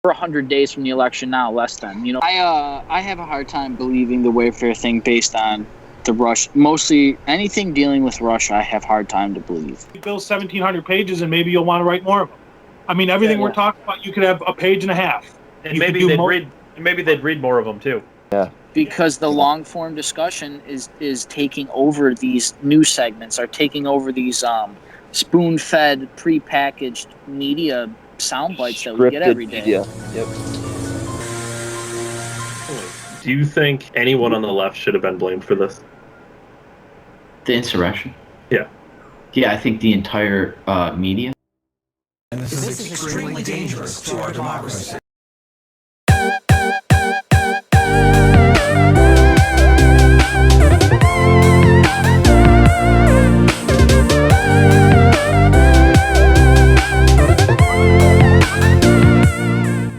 We're 100 days from the election now, less than. I have a hard time believing the Wayfair thing based on the Russia. Mostly anything dealing with Russia, I have a hard time to believe. You fill 1,700 pages, and maybe you'll want to write more of them. I mean, everything we're talking about, you could have a page and a half. And maybe they'd read more of them too. Yeah. Because the long form discussion is taking over these news segments, are taking over these spoon-fed, prepackaged media sound bites that we get every day. Media. Yep. Do you think anyone on the left should have been blamed for this? The insurrection? Yeah. Yeah, I think the entire media. And this is extremely dangerous to our democracy.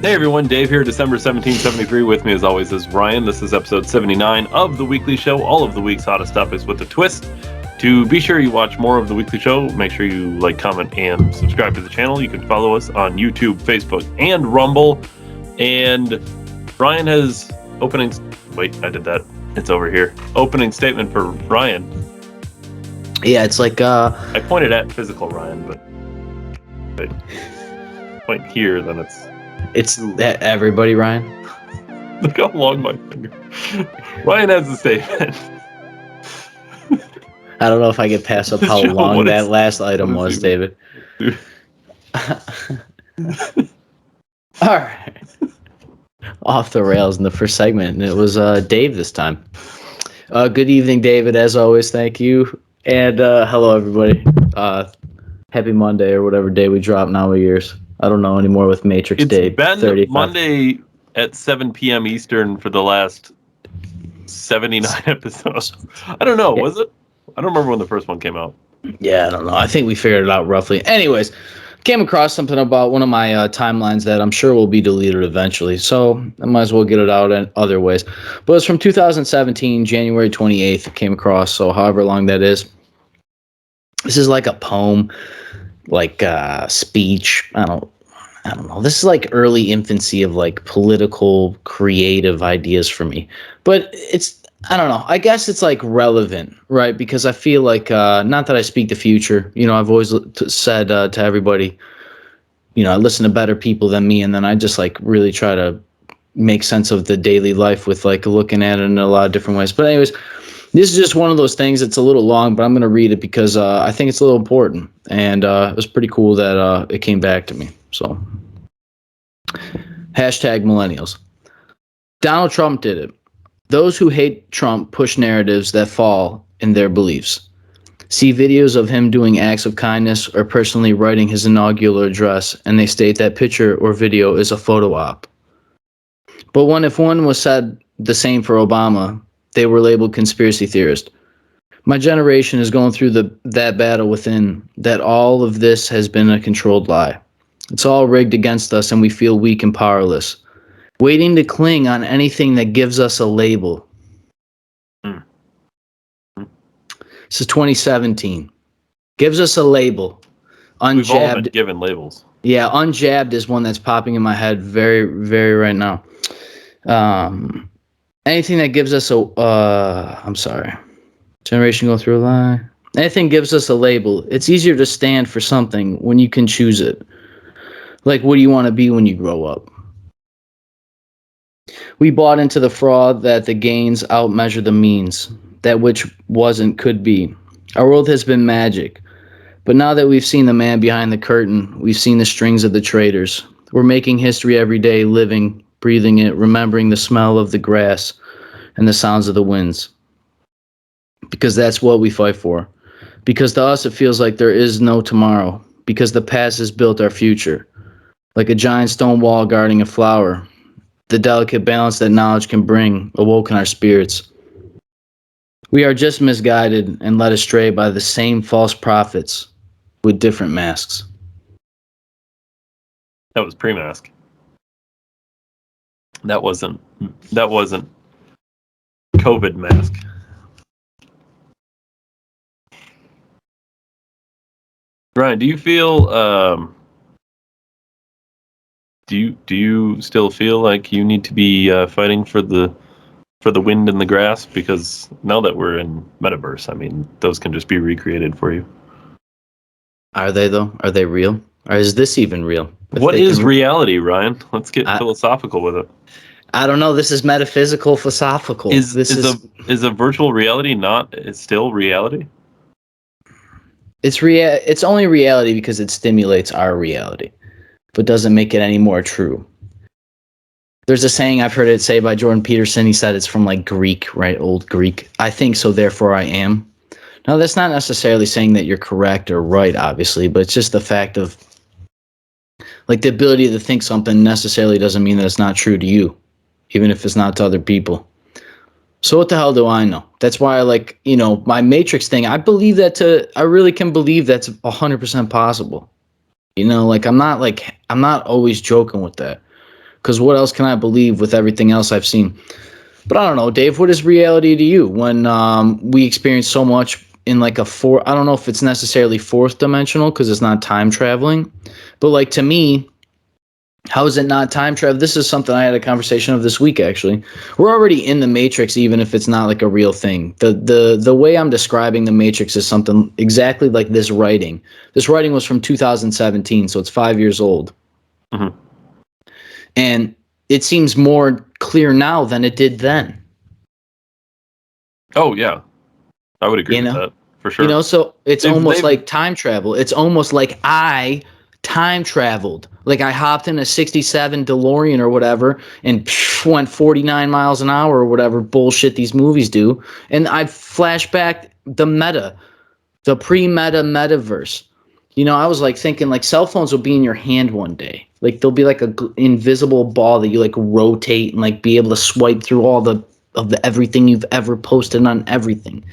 Hey everyone, Dave here, December 1773. With me as always is Ryan. This is episode 79 of The Weekly Show. All of the week's hottest stuff is with a twist. To be sure you watch more of The Weekly Show, make sure you like, comment, and subscribe to the channel. You can follow us on YouTube, Facebook, and Rumble. And Ryan has opening... Wait, I did that. It's over here. Opening statement for Ryan. Yeah, it's like... I pointed at physical Ryan, but if I point here, then it's... It's that everybody, Ryan. Look how long my finger. Ryan has a statement. I don't know if I get past up how Joe, long that last item was, David. All right. Off the rails in the first segment, and it was Dave this time. Good evening, David. As always, thank you, and hello, everybody. Happy Monday or whatever day we drop now. Years. I don't know anymore with Matrix Day. It's been 35. Monday at 7 p.m. Eastern for the last 79 episodes. I don't know, was it? I don't remember when the first one came out. Yeah, I don't know. I think we figured it out roughly. Anyways, came across something about one of my timelines that I'm sure will be deleted eventually, so I might as well get it out in other ways. But it's from 2017, January 28th, it came across, so however long that is. This is like a poem, like speech. I don't know. This is like early infancy of like political creative ideas for me. But it's, I don't know. I guess it's like relevant, right? Because I feel like, not that I speak the future, I've always said to everybody, I listen to better people than me. And then I just like really try to make sense of the daily life with like looking at it in a lot of different ways. But anyways, this is just one of those things. It's a little long, but I'm going to read it because I think it's a little important. And it was pretty cool that it came back to me. So, hashtag millennials. Donald Trump did it. Those who hate Trump push narratives that fall in their beliefs. See videos of him doing acts of kindness or personally writing his inaugural address, and they state that picture or video is a photo op. But if one was said the same for Obama, they were labeled conspiracy theorist. My generation is going through that battle within, that all of this has been a controlled lie. It's all rigged against us and we feel weak and powerless, waiting to cling on anything that gives us a label. This is 2017. Gives us a label. Unjabbed. We've all been given labels. Yeah, unjabbed is one that's popping in my head very, very right now. Anything that gives us I'm sorry. Generation going through a lie. Anything gives us a label. It's easier to stand for something when you can choose it. Like, what do you want to be when you grow up? We bought into the fraud that the gains outmeasure the means, that which wasn't could be. Our world has been magic. But now that we've seen the man behind the curtain, we've seen the strings of the traitors. We're making history every day, living, breathing it, remembering the smell of the grass and the sounds of the winds. Because that's what we fight for. Because to us it feels like there is no tomorrow. Because the past has built our future. Like a giant stone wall guarding a flower. The delicate balance that knowledge can bring awoken our spirits. We are just misguided and led astray by the same false prophets with different masks. That was pre-mask. That wasn't COVID mask. Ryan, do you feel do you still feel like you need to be fighting for the wind in the grass? Because now that we're in metaverse, I mean, those can just be recreated for you. Are they though? Are they real? Or is this even real? What is reality, Ryan? Let's get philosophical with it. I don't know. This is metaphysical, philosophical. Is a virtual reality it's still reality? It's only reality because it stimulates our reality, but doesn't make it any more true. There's a saying I've heard it say by Jordan Peterson. He said it's from like Greek, right? Old Greek. I think so, therefore I am. Now, that's not necessarily saying that you're correct or right, obviously, but it's just the fact of like the ability to think something necessarily doesn't mean that it's not true to you, even if it's not to other people. So what the hell do I know? That's why I like, my Matrix thing. I really can believe that's 100% possible. I'm not always joking with that, because what else can I believe with everything else I've seen? But I don't know, Dave, what is reality to you when we experience so much in like I don't know if it's necessarily fourth dimensional because it's not time traveling, but like to me, how is it not time travel? This is something I had a conversation of this week, actually. We're already in the Matrix, even if it's not like a real thing. The way I'm describing the Matrix is something exactly like this writing. This writing was from 2017, so it's 5 years old. Mm-hmm. And it seems more clear now than it did then. Oh, yeah. I would agree with that, for sure. So it's almost like time travel. It's almost like I time traveled. Like I hopped in a 67 DeLorean or whatever and went 49 miles an hour or whatever bullshit these movies do. And I flashed back the pre-meta metaverse. I was like thinking like cell phones will be in your hand one day. Like there'll be like a invisible ball that you like rotate and like be able to swipe through all the everything you've ever posted on everything.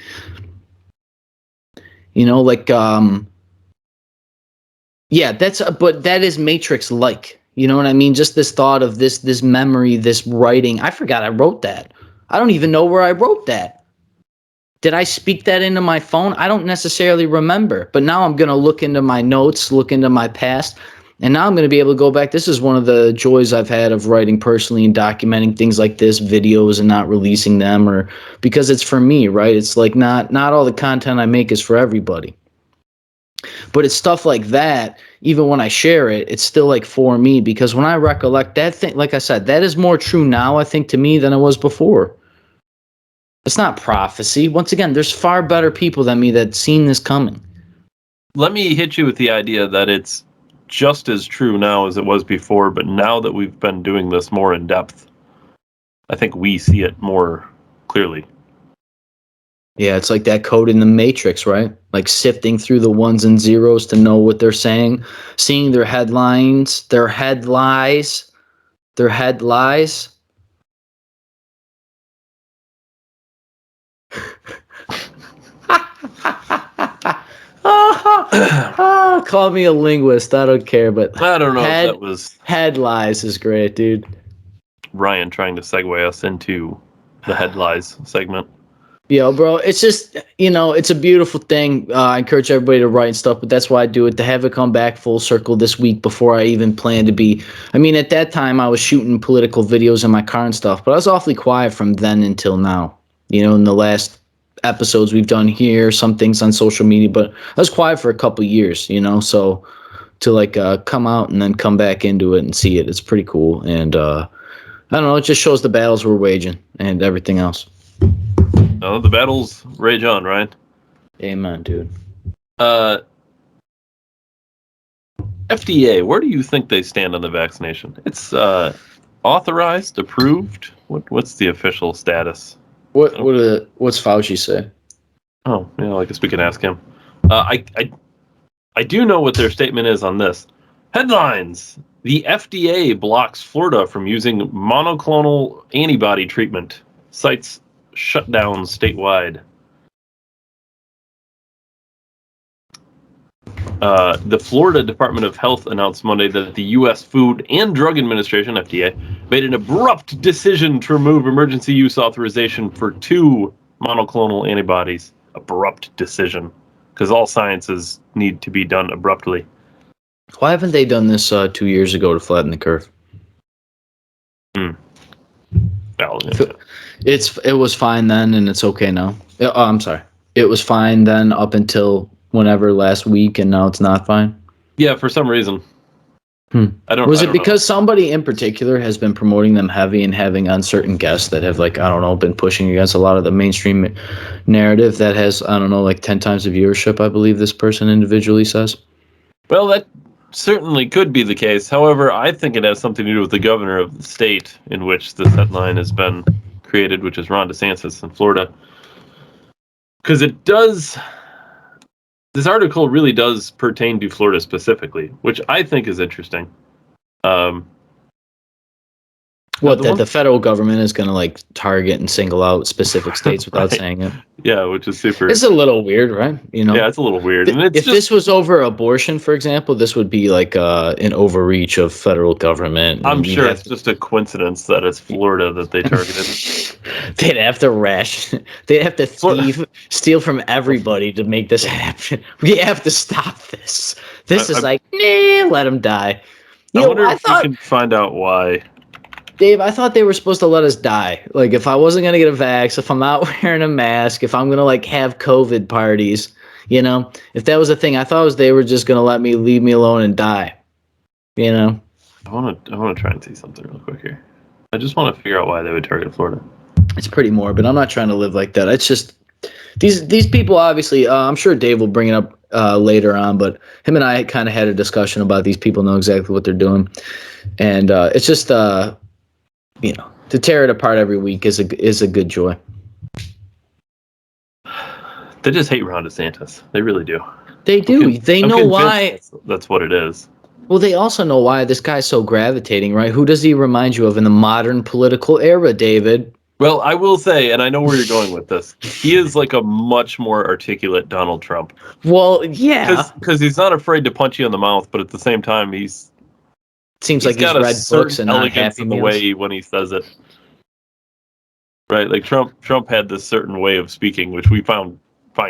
But that is Matrix like, you know what I mean? Just this thought of this memory, this writing. I forgot I wrote that. I don't even know where I wrote that. Did I speak that into my phone? I don't necessarily remember, but now I'm going to look into my notes, look into my past, and now I'm going to be able to go back. This is one of the joys I've had of writing personally and documenting things like this, videos, and not releasing them, or because it's for me, right? It's like not all the content I make is for everybody. But it's stuff like that, even when I share it, it's still like for me, because when I recollect that thing, like I said, that is more true now, I think, to me than it was before. It's not prophecy. Once again, there's far better people than me that seen this coming. Let me hit you with the idea that it's just as true now as it was before, but now that we've been doing this more in depth, I think we see it more clearly. Yeah, it's like that code in the Matrix, right? Like sifting through the ones and zeros to know what they're saying, seeing their headlines, their head lies. Call me a linguist. I don't care, but I don't know if that was head lies is great, dude. Ryan trying to segue us into the head lies segment. Yo, bro, it's just, it's a beautiful thing. I encourage everybody to write and stuff, but that's why I do it, to have it come back full circle this week before I even planned to be. I mean, at that time, I was shooting political videos in my car and stuff, but I was awfully quiet from then until now. In the last episodes we've done here, some things on social media, but I was quiet for a couple years, so to like come out and then come back into it and see it, it's pretty cool. And I don't know, it just shows the battles we're waging and everything else. No, the battles rage on, Ryan. Amen, dude. FDA, where do you think they stand on the vaccination? It's authorized, approved. What's the official status? What's Fauci say? Oh, yeah, I guess we can ask him. I do know what their statement is on this. Headlines: the FDA blocks Florida from using monoclonal antibody treatment. Cites shutdown statewide. The Florida Department of Health announced Monday that the U.S. Food and Drug Administration, FDA, made an abrupt decision to remove emergency use authorization for 2 monoclonal antibodies. Abrupt decision, because all sciences need to be done abruptly. Why haven't they done this 2 years ago to flatten the curve? It was fine then, and it's okay now. Oh, I'm sorry. It was fine then up until whenever last week, and now it's not fine. Yeah, for some reason. Was it because somebody in particular has been promoting them heavy and having uncertain guests that have, like, I don't know, been pushing against a lot of the mainstream narrative that has, I don't know, like 10 times the viewership, I believe this person individually says? Well, that certainly could be the case. However, I think it has something to do with the governor of the state in which this headline has been created, which is Ron DeSantis in Florida. Because it does... This article really does pertain to Florida specifically, which I think is interesting. The federal government is going to, like, target and single out specific states without saying it. Yeah, which is super. It's a little weird, right? You know. Yeah, it's a little weird. And if this was over abortion, for example, this would be like an overreach of federal government. I'm sure it's just a coincidence that it's Florida that they targeted. They'd have to ration. They'd have to steal from everybody to make this happen. We have to stop this. This is like, let them die. I wonder if we can find out why. Dave, I thought they were supposed to let us die. Like, if I wasn't going to get a vax, if I'm not wearing a mask, if I'm going to, like, have COVID parties, you know, if that was a thing, I thought they were just going to leave me alone and die, you know? I want to try and see something real quick here. I just want to figure out why they would target Florida. It's pretty morbid. I'm not trying to live like that. It's just, these people, obviously, I'm sure Dave will bring it up later on, but him and I kind of had a discussion about these people know exactly what they're doing. And it's just, you know, to tear it apart every week is a good joy. They just hate Ron DeSantis. They really do. They do. They know why. That's what it is. Well, they also know why this guy's so gravitating, right? Who does he remind you of in the modern political era, David? Well, I will say, and I know where you're going with this, he is like a much more articulate Donald Trump. Well, yeah. Because he's not afraid to punch you in the mouth, but at the same time, Seems like he's read books and not Happy in the way when he says it. Right? Like Trump had this certain way of speaking, which we find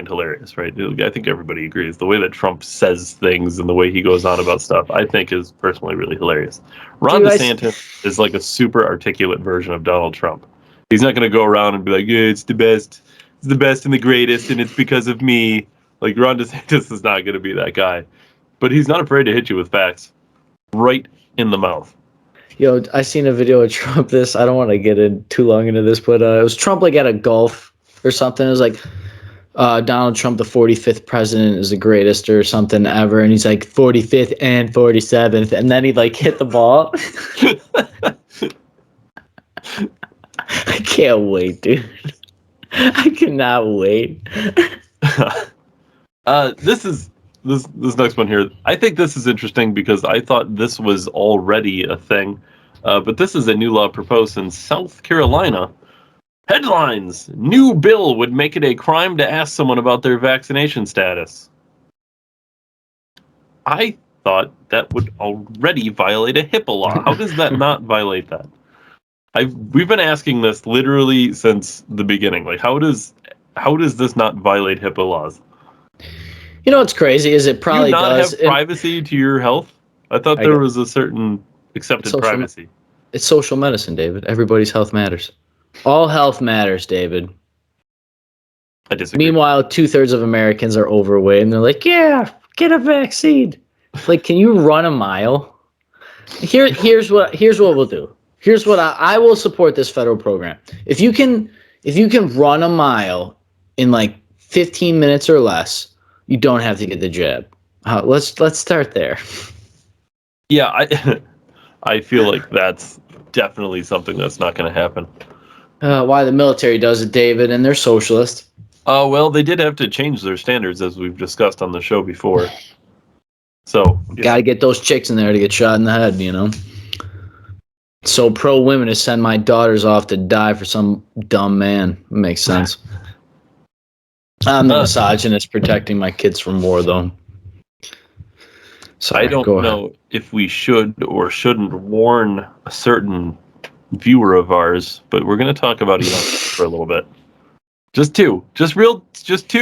hilarious, right? I think everybody agrees. The way that Trump says things and the way he goes on about stuff, I think is personally really hilarious. Ron DeSantis is like a super articulate version of Donald Trump. He's not going to go around and be like, yeah, it's the best. It's the best and the greatest, and it's because of me. Like, Ron DeSantis is not going to be that guy. But he's not afraid to hit you with facts. Right in the mouth. Yo, I seen a video of Trump. I don't want to get in too long into this, but it was Trump like at a golf or something. It was like Donald Trump, the 45th president, is the greatest or something ever, and he's like 45th and 47th, and then he like hit the ball. I can't wait, dude. I cannot wait. This next one here, I think this is interesting because I thought this was already a thing, but this is a new law proposed in South Carolina. Headlines: New bill would make it a crime to ask someone about their vaccination status. I thought that would already violate a HIPAA law. How does that not violate that? We've been asking this literally since the beginning. Like, how does this not violate HIPAA laws? You know what's crazy is it probably does. Have privacy to your health? I thought there was a certain accepted privacy. It's social medicine, David. Everybody's health matters. All health matters, David. I disagree. Meanwhile, 2/3 of Americans are overweight, and they're like, "Yeah, get a vaccine." Like, can you run a mile? Here's what we'll do. Here's what I will support this federal program. If you can run a mile in like 15 minutes or less, you don't have to get the jab. Let's start there. Yeah, I feel like that's definitely something that's not going to happen. Why the military does it, David, and they're socialist. Well, they did have to change their standards, as we've discussed on the show before. So gotta get those chicks in there to get shot in the head, you know. So pro women to send my daughters off to die for some dumb man. Makes sense. I'm the misogynist protecting my kids from war, though. Sorry, I don't know if we should or shouldn't warn a certain viewer of ours, but we're going to talk about Elon for a little bit. Just two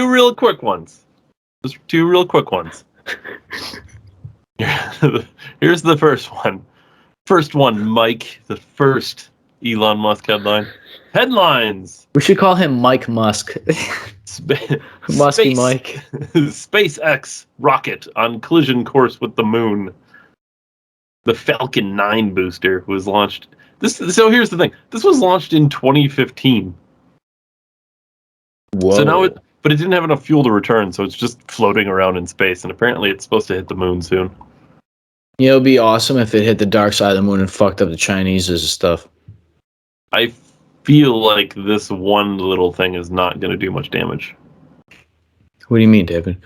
real quick ones. Here's the first one. First one, Mike, the first Elon Musk headline. Headlines. We should call him Mike Musk. Musky Mike. SpaceX rocket on collision course with the moon. The Falcon 9 booster was launched. So here's the thing. This was launched in 2015. Whoa. So now but it didn't have enough fuel to return, so it's just floating around in space, and apparently it's supposed to hit the moon soon. You know, it'd be awesome if it hit the dark side of the moon and fucked up the Chinese and stuff. I feel like this one little thing is not going to do much damage. What do you mean, David?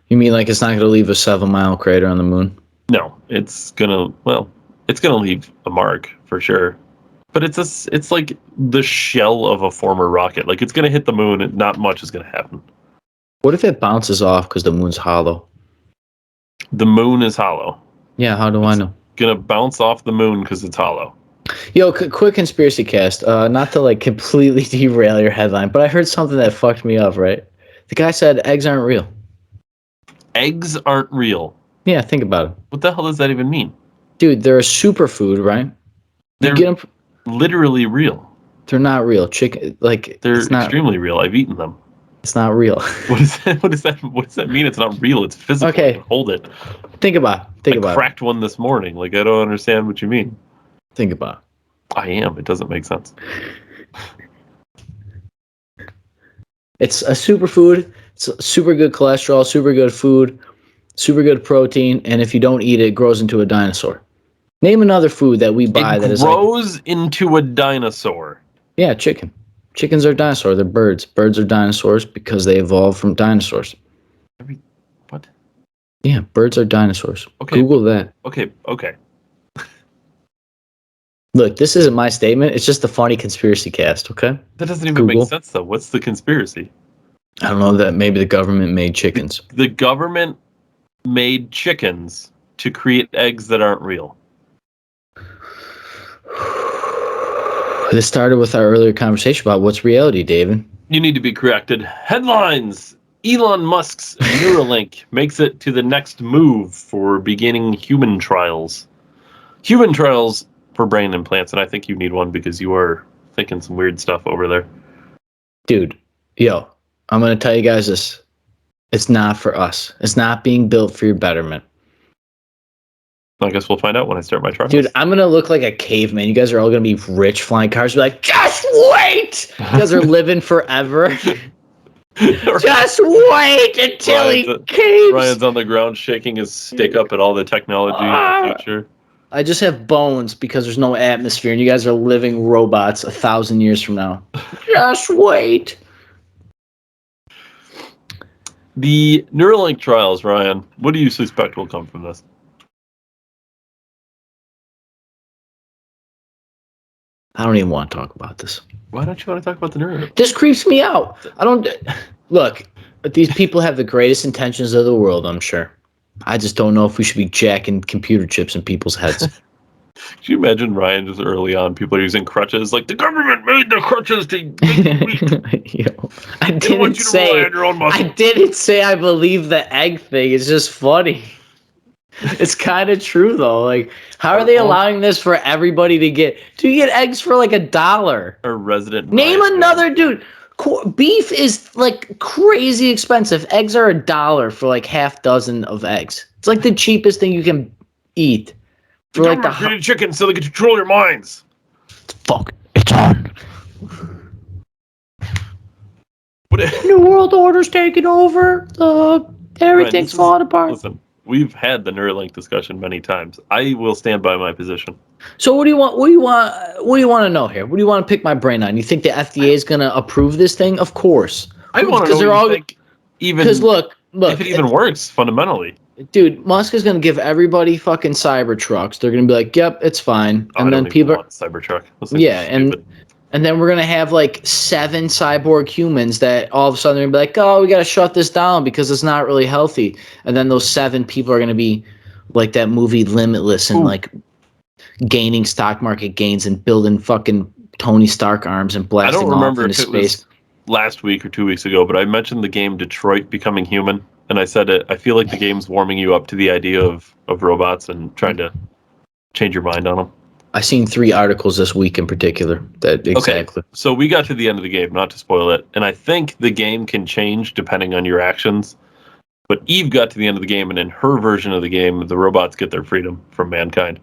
You mean like it's not going to leave a 7-mile crater on the moon? No, it's gonna leave a mark for sure. But it's like the shell of a former rocket. Like, it's gonna hit the moon and not much is gonna happen. What if it bounces off because the moon's hollow? The moon is hollow. Yeah, how do I know? Gonna bounce off the moon because it's hollow. Yo, quick conspiracy cast. Not to like completely derail your headline, but I heard something that fucked me up, right? The guy said eggs aren't real. Eggs aren't real. Yeah, think about it. What the hell does that even mean? Dude, they're a superfood, right? They're literally real. They're not real. Chicken, like they're it's not, extremely real. I've eaten them. It's not real. What does that mean? It's not real. It's physical. Okay. Hold it. Think about it. I cracked one this morning. Like, I don't understand what you mean. Think about it. I am. It doesn't make sense. It's a superfood. It's super good cholesterol, super good food, super good protein, and if you don't eat it, it grows into a dinosaur. Name another food that we buy that is like... grows into a dinosaur. Yeah, chicken. Chickens are dinosaurs. They're birds. Birds are dinosaurs because they evolved from dinosaurs. What? Yeah, birds are dinosaurs. Okay. Google that. Okay. Look, this isn't my statement. It's just a funny conspiracy cast, okay? That doesn't even make sense, though. What's the conspiracy? I don't know, that maybe the government made chickens. The government made chickens to create eggs that aren't real. This started with our earlier conversation about what's reality, David. You need to be corrected. Headlines. Elon Musk's Neuralink makes it to the next move for beginning human trials. Human trials for brain implants, and I think you need one because you are thinking some weird stuff over there. Dude, yo, I'm going to tell you guys this. It's not for us. It's not being built for your betterment. I guess we'll find out when I start my trials. Dude, I'm going to look like a caveman. You guys are all going to be rich, flying cars. Be like, just wait! You guys are living forever. Just wait until he caves. Ryan's on the ground shaking his stick up at all the technology in the future. I just have bones because there's no atmosphere, and you guys are living robots 1,000 years from now. Just wait. The Neuralink trials, Ryan, what do you suspect will come from this? I don't even want to talk about this. Why don't you want to talk about the Neuralink? This creeps me out. I don't... Look, these people have the greatest intentions of the world, I'm sure. I just don't know if we should be jacking computer chips in people's heads. Could you imagine, Ryan, just early on, people are using crutches? Like, the government made the crutches to make you weak. Yo, I didn't say I believe the egg thing. It's just funny. It's kind of true, though. Like, how are they allowing this for everybody to get? Do you get eggs for like $1? A resident. Name another dude. Beef is like crazy expensive. Eggs are $1 for like half dozen of eggs. It's like the cheapest thing you can eat. For like the chicken so they can control your minds. Fuck, it's on. New World Order's taking over. Everything's falling apart. Listen, we've had the Neuralink discussion many times. I will stand by my position. So what do you want? What do you want to know here? What do you want to pick my brain on? You think the FDA is going to approve this thing? Of course. I want to know because look, if it even works fundamentally. Dude, Musk is going to give everybody fucking Cybertrucks. They're going to be like, "Yep, it's fine." And then people want Cybertruck. Yeah, and then we're going to have like 7 cyborg humans that all of a sudden they're going to be like, "Oh, we got to shut this down because it's not really healthy." And then those 7 people are going to be like that movie Limitless and like gaining stock market gains and building fucking Tony Stark arms and blasting off into space. Last week or 2 weeks ago, but I mentioned the game Detroit Becoming Human, and I said I feel like the game's warming you up to the idea of robots and trying to change your mind on them. I seen 3 articles this week in particular that exactly. Okay, so we got to the end of the game, not to spoil it, and I think the game can change depending on your actions. But Eve got to the end of the game, and in her version of the game, the robots get their freedom from mankind.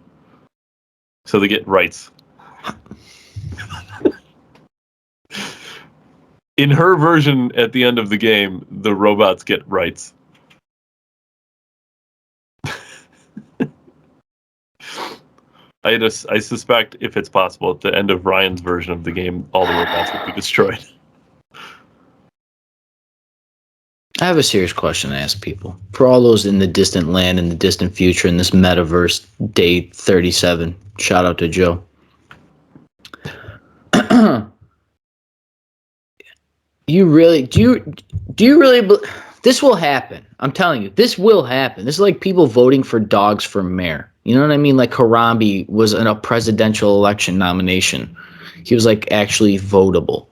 So they get rights. In her version, at the end of the game, the robots get rights. I suspect, if it's possible, at the end of Ryan's version of the game, all the robots would be destroyed. I have a serious question to ask people. For all those in the distant land, in the distant future, in this metaverse, day 37, shout out to Joe. Do you really, this will happen. I'm telling you, this will happen. This is like people voting for dogs for mayor. You know what I mean? Like Harambe was in a presidential election nomination. He was like actually votable.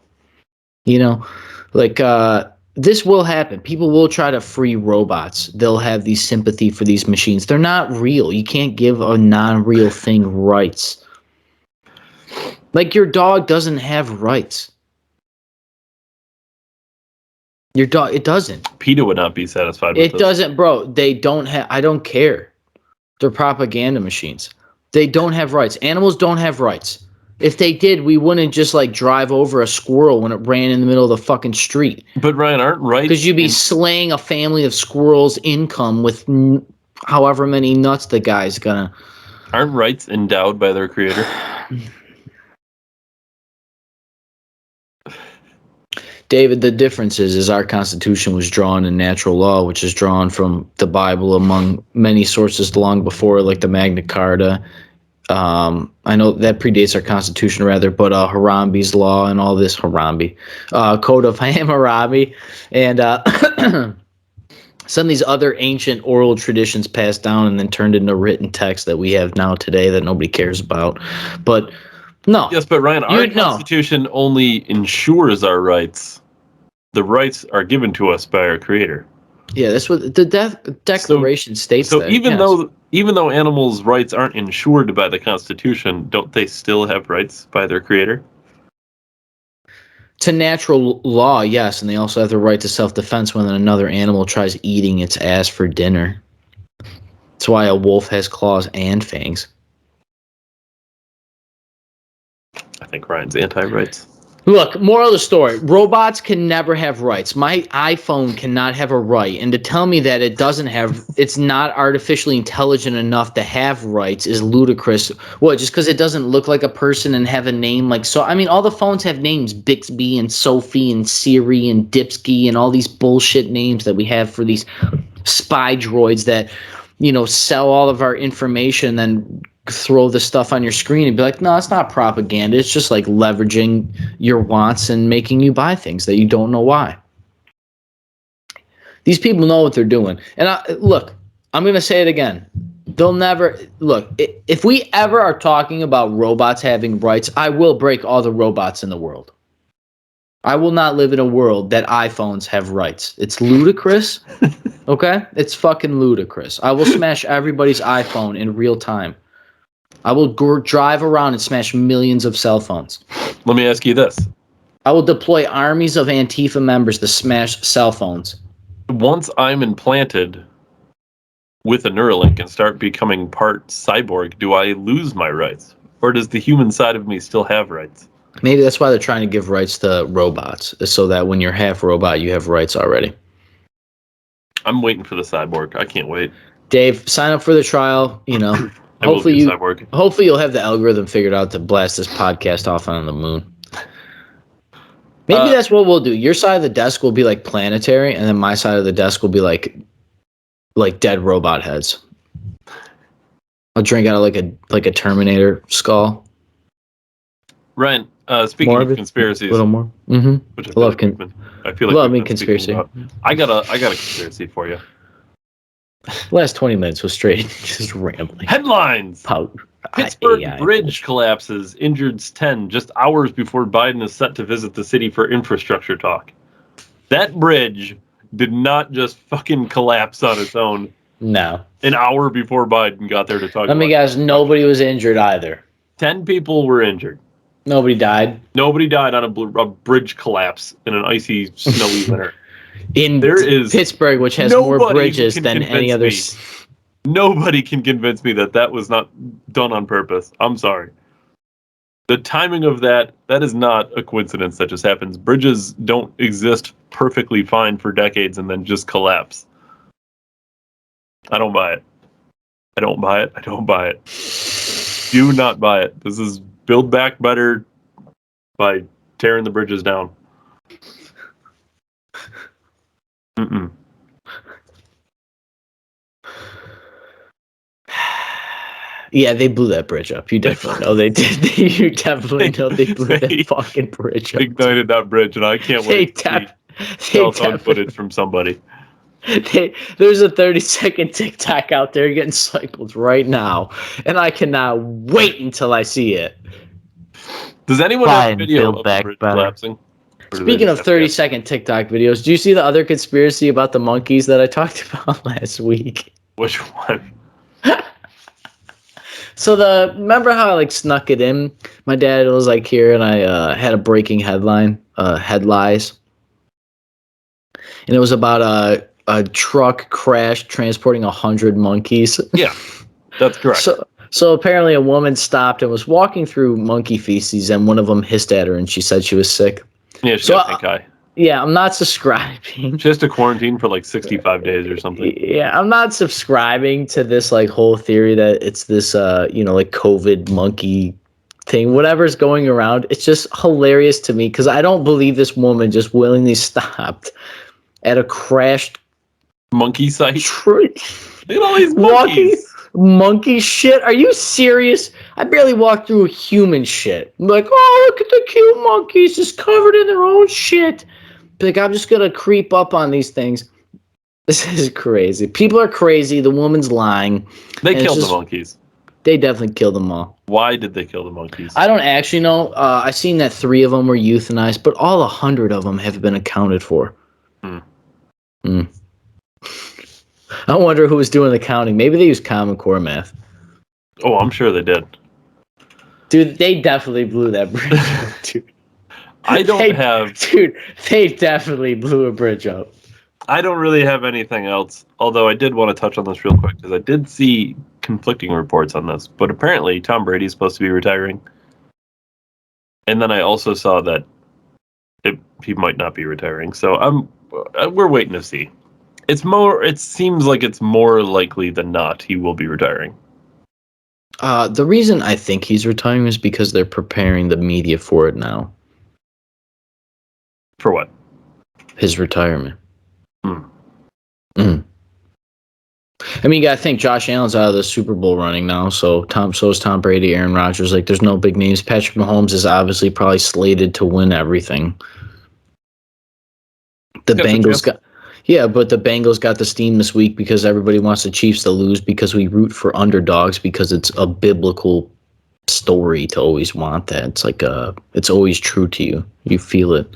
You know, like this will happen. People will try to free robots. They'll have these sympathy for these machines. They're not real. You can't give a non-real thing rights. Like your dog doesn't have rights. Your dog, it doesn't. PETA would not be satisfied with it. It doesn't, bro. They don't have, I don't care. They're propaganda machines. They don't have rights. Animals don't have rights. If they did, we wouldn't just like drive over a squirrel when it ran in the middle of the fucking street. But Ryan, aren't rights? Because you'd be slaying a family of squirrels' income with however many nuts the guy's gonna. Aren't rights endowed by their creator? David, the difference is our Constitution was drawn in natural law, which is drawn from the Bible among many sources long before, like the Magna Carta. I know that predates our Constitution, rather, but Harambe's law and all this Code of Hammurabi, and some of these other ancient oral traditions passed down and then turned into written text that we have now today that nobody cares about. But no. Yes, but Ryan, our Constitution only ensures our rights. The rights are given to us by our Creator. Yeah, that's what the Declaration states. So even though animals' rights aren't ensured by the Constitution, don't they still have rights by their Creator? To natural law, yes, and they also have the right to self-defense when another animal tries eating its ass for dinner. That's why a wolf has claws and fangs. I think Ryan's anti-rights. Look, moral of the story, robots can never have rights. My iPhone cannot have a right, and to tell me that it's not artificially intelligent enough to have rights is ludicrous. What, just because it doesn't look like a person and have a name like, so I mean, all the phones have names, Bixby and Sophie and Siri and Dipsky and all these bullshit names that we have for these spy droids that, you know, sell all of our information, then throw the stuff on your screen and be like, no, it's not propaganda. It's just like leveraging your wants and making you buy things that you don't know why. These people know what they're doing. And look, I'm going to say it again. They'll never look. If we ever are talking about robots having rights, I will break all the robots in the world. I will not live in a world that iPhones have rights. It's ludicrous. Okay? It's fucking ludicrous. I will smash everybody's iPhone in real time. I will drive around and smash millions of cell phones. Let me ask you this. I will deploy armies of Antifa members to smash cell phones. Once I'm implanted with a Neuralink and start becoming part cyborg, do I lose my rights? Or does the human side of me still have rights? Maybe that's why they're trying to give rights to robots, so that when you're half robot, you have rights already. I'm waiting for the cyborg. I can't wait. Dave, sign up for the trial, you know. Hopefully you'll have the algorithm figured out to blast this podcast off on the moon. Maybe that's what we'll do. Your side of the desk will be like planetary, and then my side of the desk will be like dead robot heads. I'll drink out of like a Terminator skull. Ryan, speaking of conspiracies, a little more. Mm-hmm. Which I feel like conspiracy. I got a conspiracy for you. The last 20 minutes was straight just rambling. Headlines. Pittsburgh bridge collapses, injured 10 just hours before Biden is set to visit the city for infrastructure talk. That bridge did not just fucking collapse on its own. No. An hour before Biden got there to talk Let me guess, nobody was injured either. 10 people were injured. Nobody died. Nobody died on a bridge collapse in an icy, snowy winter. There is Pittsburgh, which has more bridges than any other. Nobody can convince me that was not done on purpose. I'm sorry. The timing of that is not a coincidence that just happens. Bridges don't exist perfectly fine for decades and then just collapse. I don't buy it. I don't buy it. I don't buy it. Do not buy it. This is build back better by tearing the bridges down. Mm-mm. Yeah, they blew that bridge up. You definitely know they did. You definitely know they blew that fucking bridge up. Ignited that bridge, and I can't wait to see cell phone footage from somebody. There's a 30-second TikTok out there getting cycled right now, and I cannot wait until I see it. Does anyone have a video of the bridge collapsing? Speaking of 30-second TikTok videos, do you see the other conspiracy about the monkeys that I talked about last week? Which one? So remember how I like snuck it in? My dad was like here, and I had a breaking headline, headlines, and it was about a truck crash transporting 100 monkeys. Yeah, that's correct. So apparently a woman stopped and was walking through monkey feces, and one of them hissed at her, and she said she was sick. Yeah, she got pink eye. Yeah, I'm not subscribing. She has to quarantine for like 65 days or something. Yeah, I'm not subscribing to this like whole theory that it's this like COVID monkey thing. Whatever's going around, it's just hilarious to me because I don't believe this woman just willingly stopped at a crashed monkey site. Look at all these monkeys. Monkey shit? Are you serious? I barely walked through human shit. I'm like, oh, look at the cute monkeys just covered in their own shit. Like, I'm just going to creep up on these things. This is crazy. People are crazy. The woman's lying. They killed the monkeys. They definitely killed them all. Why did they kill the monkeys? I don't actually know. I seen that 3 of them were euthanized, but all 100 of them have been accounted for. I wonder who was doing the counting. Maybe they used Common Core math. Oh, I'm sure they did. Dude, they definitely blew that bridge up, dude. They definitely blew a bridge up. I don't really have anything else, although I did want to touch on this real quick because I did see conflicting reports on this, but apparently Tom Brady's supposed to be retiring. And then I also saw that he might not be retiring, so we're waiting to see. It seems like it's more likely than not he will be retiring. The reason I think he's retiring is because they're preparing the media for it now. For what? His retirement. I mean, you gotta think Josh Allen's out of the Super Bowl running now, so is Tom Brady, Aaron Rodgers. Like, there's no big names. Patrick Mahomes is obviously probably slated to win everything. But the Bengals got the steam this week because everybody wants the Chiefs to lose because we root for underdogs because it's a biblical story to always want that. It's like it's always true to you. You feel it.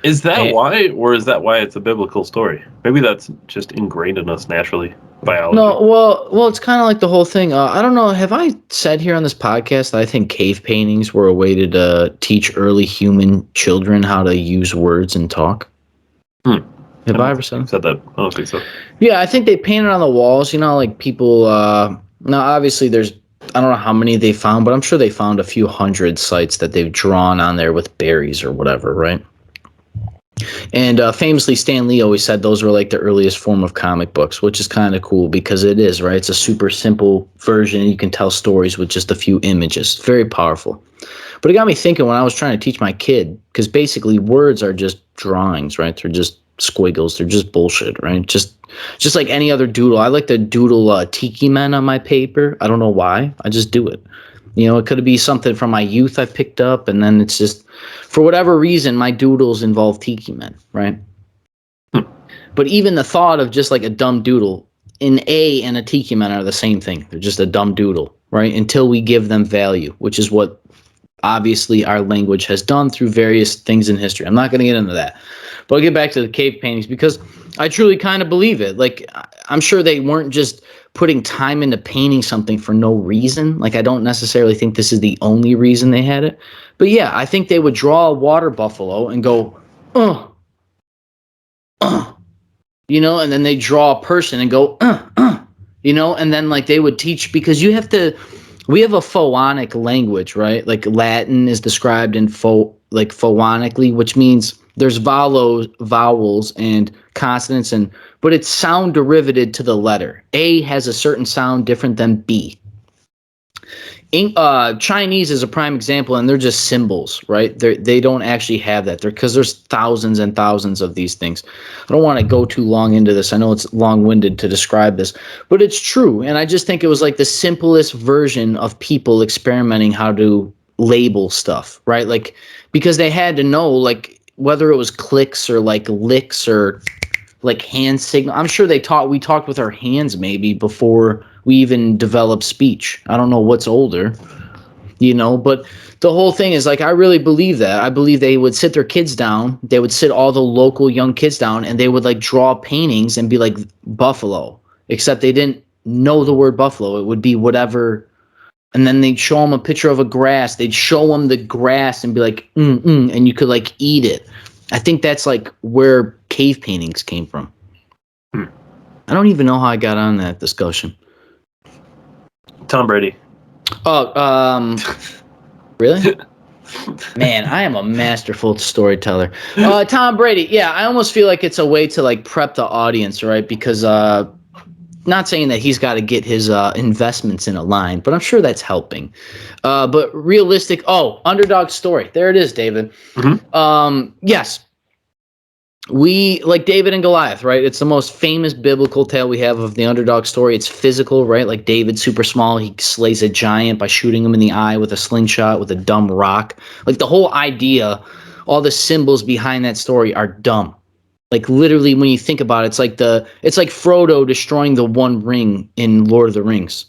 Is that why, or is that why it's a biblical story? Maybe that's just ingrained in us naturally, biology. No, well, it's kind of like the whole thing. I don't know. Have I said here on this podcast that I think cave paintings were a way to teach early human children how to use words and talk? Have I ever said that? I don't think so. Yeah, I think they painted on the walls. You know, like people. Now, obviously, I don't know how many they found, but I'm sure they found a few hundred sites that they've drawn on there with berries or whatever, right? And famously, Stan Lee always said those were like the earliest form of comic books, which is kind of cool because it is, right? It's a super simple version. You can tell stories with just a few images. Very powerful. But it got me thinking when I was trying to teach my kid, because basically words are just drawings, right? They're just squiggles. They're just bullshit, right? Just like any other doodle. I like to doodle tiki men on my paper. I don't know why. I just do it. You know, it could be something from my youth I picked up, and then it's just, for whatever reason, my doodles involve tiki men, right? But even the thought of just like a dumb doodle, an A and a tiki man are the same thing. They're just a dumb doodle, right? Until we give them value, which is what obviously our language has done through various things in history. I'm not going to get into that. But I'll get back to the cave paintings because I truly kind of believe it. Like, I'm sure they weren't just putting time into painting something for no reason. Like, I don't necessarily think this is the only reason they had it. But yeah, I think they would draw a water buffalo and go, you know, and then they draw a person and go, you know, and then like they would teach, because we have a phonic language, right? Like Latin is described in phonically, which means there's vowels and consonants, but it's sound derivative to the letter. A has a certain sound different than B. Chinese is a prime example, and they're just symbols, right? They don't actually have that there, because there's thousands and thousands of these things. I don't want to go too long into this. I know it's long-winded to describe this, but it's true. And I just think it was like the simplest version of people experimenting how to label stuff, right? Like, because they had to know, like, whether it was clicks or like licks or like hand signal. I'm sure we talked with our hands maybe before we even developed speech. I don't know what's older, you know, but the whole thing is like, I really believe that. I believe they would sit their kids down. They would sit all the local young kids down, and they would like draw paintings and be like buffalo, except they didn't know the word buffalo. It would be whatever. And then they'd show them a picture of a grass. They'd show them the grass and be like, and you could like eat it. I think that's like where cave paintings came from. I don't even know how I got on that discussion. Tom Brady. Oh, really? Man, I am a masterful storyteller. Tom Brady. Yeah, I almost feel like it's a way to like prep the audience, right? Because not saying that he's got to get his investments in a line, but I'm sure that's helping. But realistic. Oh, underdog story. There it is, David. Mm-hmm. Yes. We like David and Goliath, right? It's the most famous biblical tale we have of the underdog story. It's physical, right? Like David's super small. He slays a giant by shooting him in the eye with a slingshot with a dumb rock. Like the whole idea, all the symbols behind that story are dumb. Like literally, when you think about it, it's like Frodo destroying the One Ring in Lord of the Rings,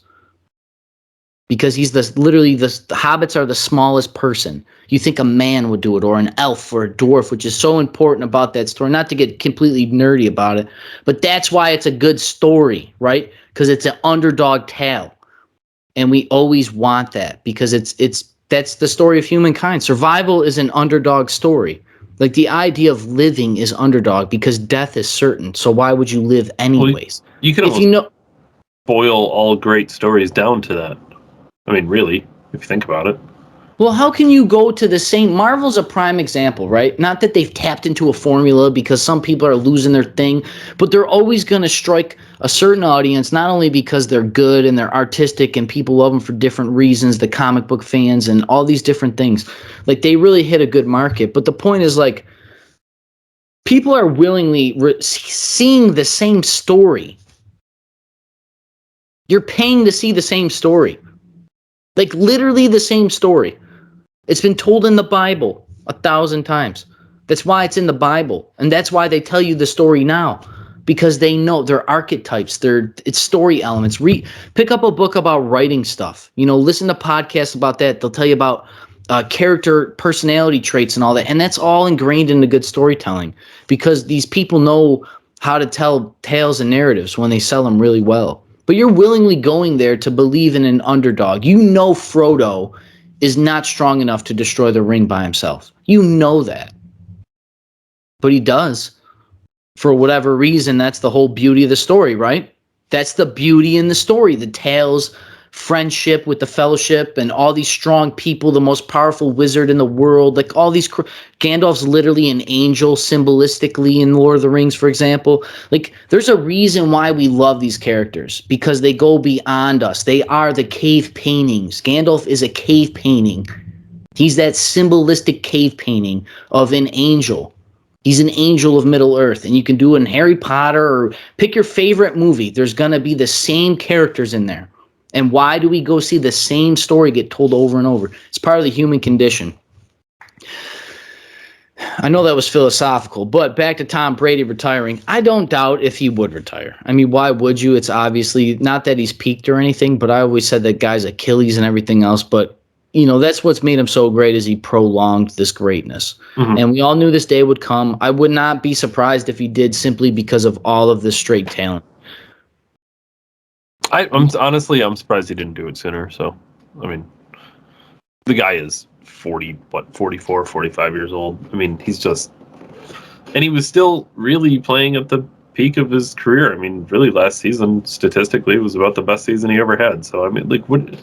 because he's the hobbits are the smallest person. You think a man would do it, or an elf, or a dwarf, which is so important about that story. Not to get completely nerdy about it, but that's why it's a good story, right? Because it's an underdog tale, and we always want that, because that's the story of humankind. Survival is an underdog story. Like the idea of living is underdog, because death is certain. So why would you live anyways? Well, you can boil all great stories down to that. I mean, really, if you think about it. Well, how can you go to the same? Marvel's a prime example, right? Not that they've tapped into a formula, because some people are losing their thing, but they're always going to strike a certain audience, not only because they're good and they're artistic and people love them for different reasons, the comic book fans and all these different things. Like, they really hit a good market. But the point is, like, people are willingly seeing the same story. You're paying to see the same story. Like, literally the same story. It's been told in the Bible 1,000 times. That's why it's in the Bible. And that's why they tell you the story now. Because they know they're archetypes. It's story elements. Pick up a book about writing stuff. You know, listen to podcasts about that. They'll tell you about character personality traits and all that. And that's all ingrained in the good storytelling. Because these people know how to tell tales and narratives when they sell them really well. But you're willingly going there to believe in an underdog. You know Frodo is not strong enough to destroy the ring by himself. You know that. But he does. For whatever reason, that's the whole beauty of the story, right? That's the beauty in the story. The tales, friendship with the fellowship, and all these strong people, the most powerful wizard in the world, like all these. Gandalf's literally an angel symbolistically in Lord of the Rings, for example. Like, there's a reason why we love these characters, because they go beyond us. They are the cave paintings. Gandalf is a cave painting. He's that symbolistic cave painting of an angel. He's an angel of Middle Earth, and you can do it in Harry Potter, or pick your favorite movie. There's going to be the same characters in there. And why do we go see the same story get told over and over? It's part of the human condition. I know that was philosophical, but back to Tom Brady retiring. I don't doubt if he would retire. I mean, why would you? It's obviously not that he's peaked or anything, but I always said that guy's Achilles and everything else. But, you know, that's what's made him so great, is he prolonged this greatness. Mm-hmm. And we all knew this day would come. I would not be surprised if he did, simply because of all of this straight talent. I'm surprised he didn't do it sooner. So, I mean, the guy is 44, 45 years old. I mean, he's just, and he was still really playing at the peak of his career. I mean, really, last season statistically was about the best season he ever had. So, I mean, like, what?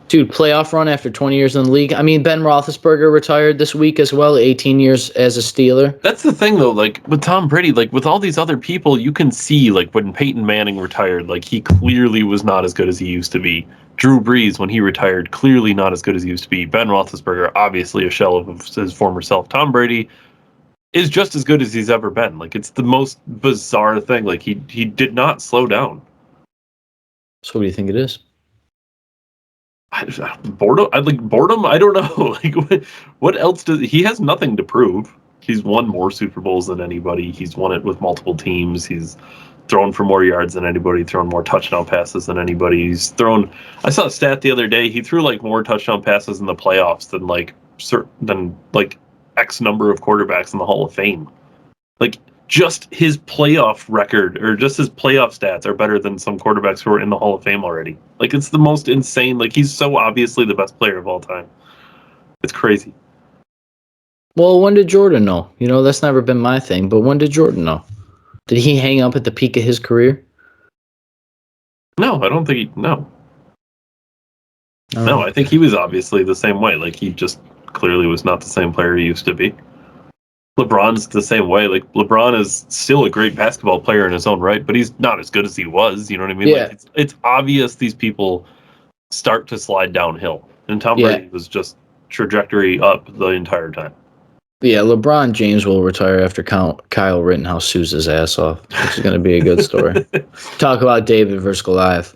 Dude, playoff run after 20 years in the league. I mean, Ben Roethlisberger retired this week as well, 18 years as a Steeler. That's the thing, though. Like, with Tom Brady, like, with all these other people, you can see, like, when Peyton Manning retired, like, he clearly was not as good as he used to be. Drew Brees, when he retired, clearly not as good as he used to be. Ben Roethlisberger, obviously a shell of his former self. Tom Brady is just as good as he's ever been. Like, it's the most bizarre thing. Like, he did not slow So what do you think it is? boredom. Boredom. I don't know. Like, what else does he has nothing to prove? He's won more Super Bowls than anybody. He's won it with multiple teams. He's thrown for more yards than anybody. Thrown more touchdown passes than anybody. He's thrown. I saw a stat the other day. He threw like more touchdown passes in the playoffs than X number of quarterbacks in the Hall of Fame. Like, just his playoff record or just his playoff stats are better than some quarterbacks who are in the Hall of Fame already. Like, it's the most insane. Like, he's so obviously the best player of all time. It's crazy. Well, when did Jordan know? You know, that's never been my thing, but when did Jordan know? Did he hang up at the peak of his career? No, I don't think he, no. No, I think he was obviously the same way. Like, he just clearly was not the same player he used to be. LeBron's the same way. Like, LeBron is still a great basketball player in his own right, but he's not as good as he was. You know what I mean? Yeah. Like, it's obvious these people start to slide downhill. And Tom Brady was just trajectory up the entire time. Yeah, LeBron James will retire after Kyle Rittenhouse sues his ass off, which is going to be a good story. Talk about David versus Goliath.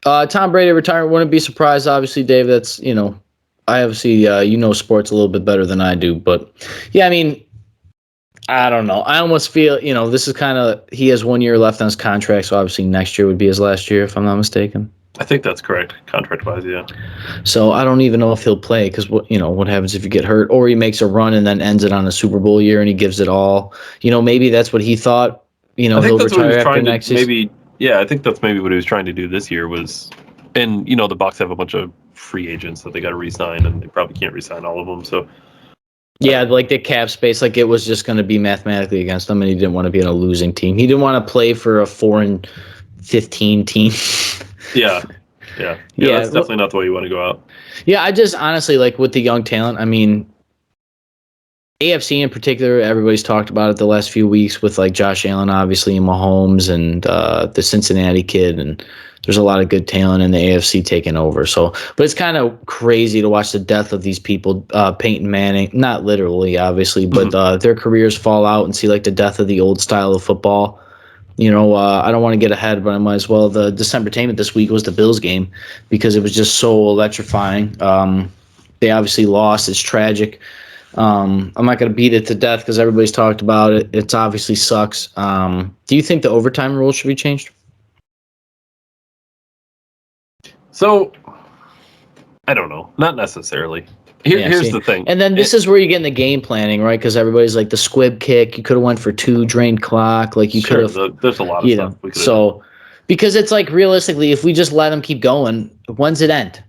Tom Brady retired. Wouldn't be surprised, obviously, Dave. That's, you know, I obviously, you know sports a little bit better than I do. But, yeah, I mean, I don't know. I almost feel, you know, this is kind of, he has 1 year left on his contract, so obviously next year would be his last year, if I'm not mistaken. I think that's correct, contract-wise, yeah. So I don't even know if he'll play because what happens if you get hurt or he makes a run and then ends it on a Super Bowl year and he gives it all. You know, maybe that's what he thought. You know, he'll retire after next season. Maybe, yeah, I think that's maybe what he was trying to do this year was, and you know, the Bucs have a bunch of free agents that they got to re-sign, and they probably can't re-sign all of them. So yeah, like the cap space, like it was just going to be mathematically against him, and he didn't want to be in a losing team. He didn't want to play for a 4-15 team. Yeah, that's definitely not the way you want to go out. Yeah, I just honestly, like, with the young talent, I mean, AFC in particular, everybody's talked about it the last few weeks with, like, Josh Allen, obviously, and Mahomes and the Cincinnati kid, and there's a lot of good talent in the AFC taking over. So, but it's kind of crazy to watch the death of these people, Peyton Manning, not literally, obviously, but their careers fall out and see, like, the death of the old style of football. You know, I don't want to get ahead, but I might as well. The Decembertainment this week was the Bills game because it was just so electrifying. They obviously lost. It's tragic. I'm not going to beat it to death because everybody's talked about it. It's obviously sucks. Do you think the overtime rule should be changed? So, I don't know. Not necessarily. Here's the thing. And then this is where you get in the game planning, right? Because everybody's like the squib kick. You could have went for 2, drained clock. Like you could have. There's a lot of stuff we could have. So, because it's like realistically, if we just let them keep going, when's it end?